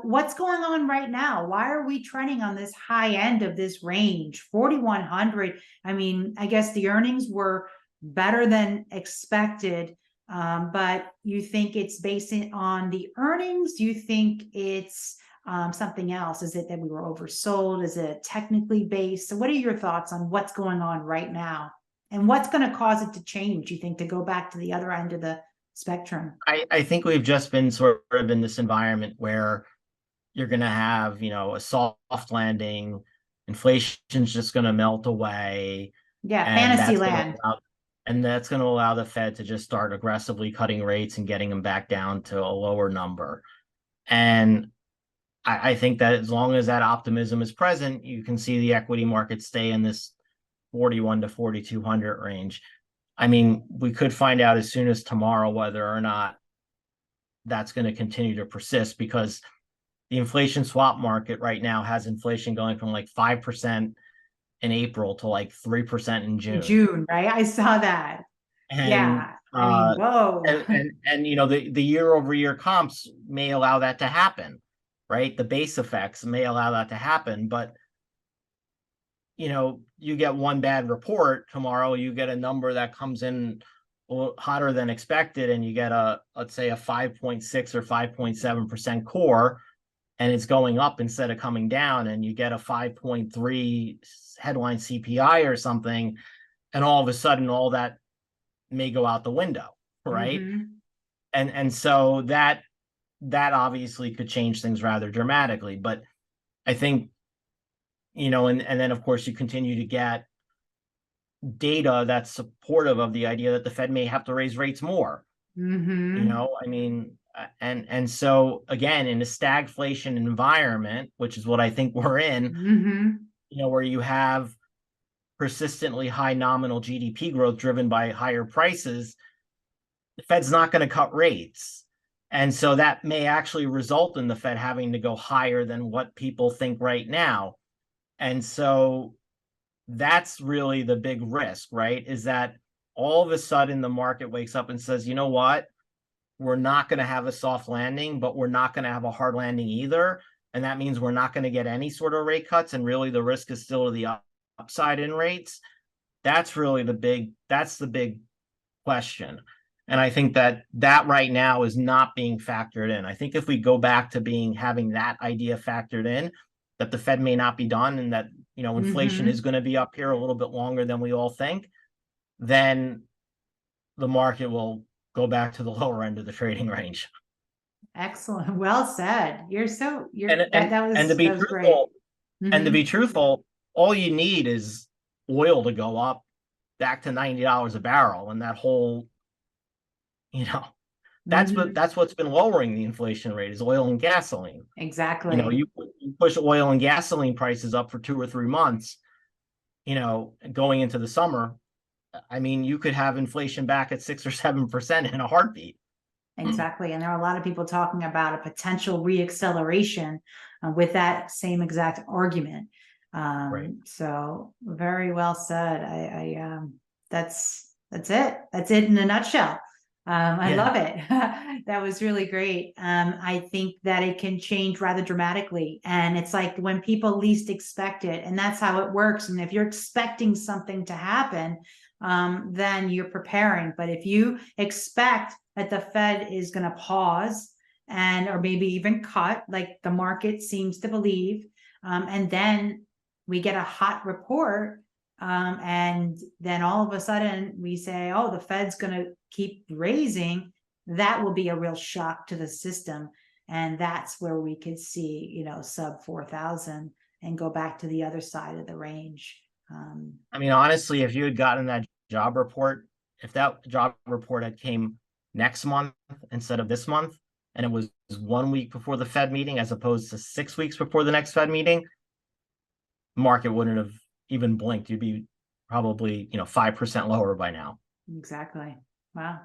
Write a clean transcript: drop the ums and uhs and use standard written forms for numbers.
What's going on right now? Why are we trending on this high end of this range, 4,100? I mean, I guess the earnings were better than expected, but you think it's based on the earnings? Do you think it's something else? Is it that we were oversold? Is it technically based? So what are your thoughts on what's going on right now? And what's going to cause it to change, you think, to go back to the other end of the spectrum? I think we've just been sort of in this environment where you're going to have, a soft landing, inflation's just going to melt away, Yeah, and fantasy that's going to land. allow the Fed to just start aggressively cutting rates and getting them back down to a lower number. And I think that as long as that optimism is present, you can see the equity market stay in this 41 to 4,200 range. I mean, we could find out as soon as tomorrow whether or not that's going to continue to persist, because the inflation swap market right now has inflation going from like 5% in April to like 3% in In June. June, right? I saw that. And Yeah. I mean, whoa. the year over year comps may allow that to happen, right? The base effects may allow that to happen, but you get one bad report tomorrow, you get a number that comes in hotter than expected, and you get let's say a 5.6 or 5.7% core, and it's going up instead of coming down, and you get a 5.3 headline CPI or something, and all of a sudden all that may go out the window, right? Mm-hmm. And so that obviously could change things rather dramatically. But I think, and then of course you continue to get data that's supportive of the idea that the Fed may have to raise rates more. Mm-hmm. I mean, and so again, in a stagflation environment, which is what I think we're in, Mm-hmm. where you have persistently high nominal GDP growth driven by higher prices, the Fed's not going to cut rates. And so that may actually result in the Fed having to go higher than what people think right now. And so that's really the big risk, right? Is that all of a sudden the market wakes up and says, you know what? We're not going to have a soft landing, but we're not going to have a hard landing either. And that means we're not going to get any sort of rate cuts. And really the risk is still to the upside in rates. That's really the big question. And I think that right now is not being factored in. I think if we go back to having that idea factored in, that the Fed may not be done, and that, inflation Mm-hmm. is going to be up here a little bit longer than we all think, then the market will go back to the lower end of the trading range. Excellent. Well said. And That and that and to was be that was great. truthful, Mm-hmm. all you need is oil to go up back to $90 a barrel, and that whole, you know, Mm-hmm. that's what's been lowering the inflation rate, is oil and gasoline. Exactly. You push oil and gasoline prices up for 2 or 3 months, going into the summer. I mean, you could have inflation back at 6 or 7% in a heartbeat. Exactly. And there are a lot of people talking about a potential reacceleration with that same exact argument. Right. So very well said. That's it. That's it in a nutshell. I Yeah. love it. That was really great. I think that it can change rather dramatically. And it's like when people least expect it, and that's how it works. And if you're expecting something to happen, then you're preparing. But if you expect that the Fed is going to pause or maybe even cut, like the market seems to believe, and then we get a hot report, and then all of a sudden we say, oh, the Fed's going to keep raising, that will be a real shock to the system. And that's where we could see, sub 4,000 and go back to the other side of the range. I mean, honestly, if you had gotten that job report, if that job report had came next month instead of this month, and it was 1 week before the Fed meeting as opposed to 6 weeks before the next Fed meeting, market wouldn't have even blinked. You'd be probably, 5% lower by now. Exactly. Wow.